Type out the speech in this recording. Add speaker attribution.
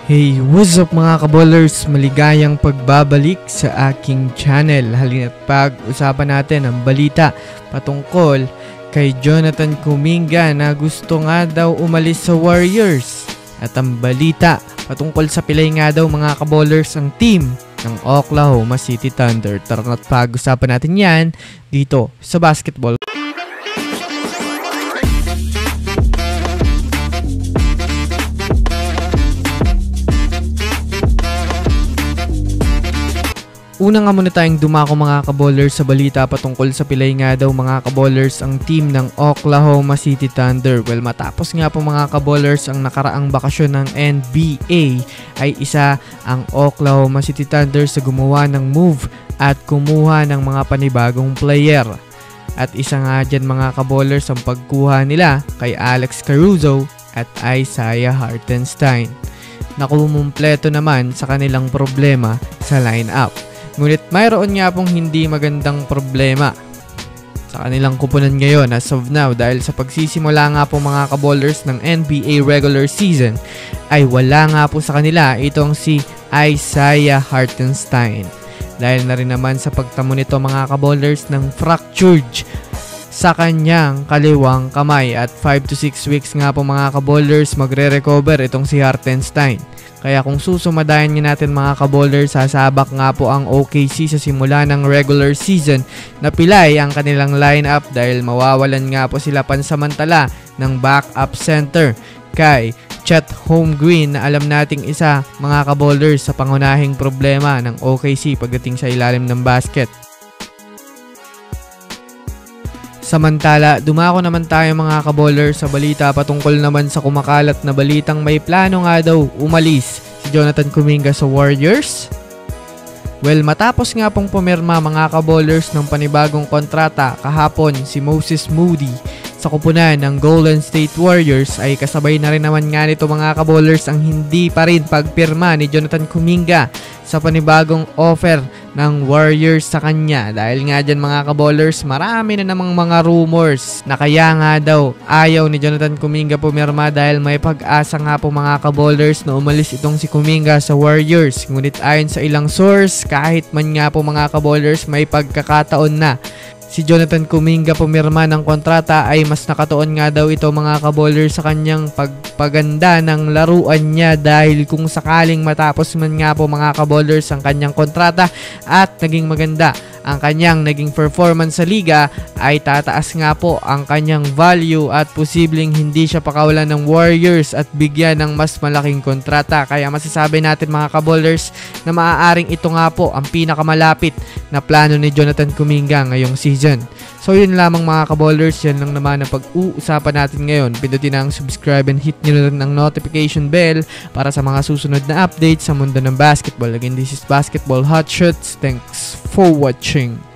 Speaker 1: Hey, what's up mga kaballers? Maligayang pagbabalik sa aking channel. Halina't pag-usapan natin ang balita patungkol kay Jonathan Kuminga na gusto nga daw umalis sa Warriors. At ang balita patungkol sa pilay nga daw mga kaballers ang team ng Oklahoma City Thunder. Tara na't pag-usapan natin yan dito sa basketball. Una nga muna tayong dumako mga kaballers sa balita patungkol sa pilay nga daw mga kaballers ang team ng Oklahoma City Thunder. Well, matapos nga po mga kaballers ang nakaraang bakasyon ng NBA ay isa ang Oklahoma City Thunder sa gumawa ng move at kumuha ng mga panibagong player. At isa nga dyan mga kaballers ang pagkuha nila kay Alex Caruso at Isaiah Hartenstein na kumumpleto naman sa kanilang problema sa lineup. Ngunit mayroon nga pong hindi magandang problema sa kanilang kupunan ngayon as of now dahil sa pagsisimula nga po mga kaballers ng NBA regular season ay wala nga po sa kanila itong si Isaiah Hartenstein. Dahil na rin naman sa pagtamo nito mga kaballers ng fractured sa kanyang kaliwang kamay at 5 to 6 weeks nga po mga kaballers magre-recover itong si Hartenstein. Kaya kung susumadayan nga natin mga kaballers, sasabak nga po ang OKC sa simula ng regular season na pilay ang kanilang lineup dahil mawawalan nga po sila pansamantala ng backup center kay Chet Holmgren na alam nating isa mga kaballers sa pangunahing problema ng OKC pagdating sa ilalim ng basket. Samantala, dumako naman tayo mga kaballers sa balita patungkol naman sa kumakalat na balitang may plano nga daw umalis si Jonathan Kuminga sa Warriors. Well, matapos nga pong pumirma mga kaballers ng panibagong kontrata kahapon si Moses Moody sa kupunan ng Golden State Warriors ay kasabay na rin naman nga nito mga kaballers ang hindi pa rin pagpirma ni Jonathan Kuminga sa panibagong offer ng Warriors sa kanya. Dahil nga dyan mga kaballers, marami na namang mga rumors na kaya nga daw ayaw ni Jonathan Kuminga pumirma dahil may pag-asa nga po mga kaballers na umalis itong si Kuminga sa Warriors. Ngunit ayon sa ilang source, kahit man nga po mga kaballers may pagkakataon na si Jonathan Kuminga pumirma ng kontrata ay mas nakatuon nga daw ito mga kaballers sa kanyang pagpaganda ng laruan niya dahil kung sakaling matapos man nga po mga kaballers ang kanyang kontrata at naging maganda ang kanyang naging performance sa liga ay tataas nga po ang kanyang value at posibleng hindi siya pakawalan ng Warriors at bigyan ng mas malaking kontrata. Kaya masasabi natin mga kaballers na maaaring ito nga po ang pinakamalapit na plano ni Jonathan Kuminga ngayong season. So yun lamang mga kaballers, yan lang naman ang pag-uusapan natin ngayon. Pindutin ang subscribe and hit nyo na rin ang notification bell para sa mga susunod na updates sa mundo ng basketball. Again, this is Basketball Hotshots. Thanks for watching.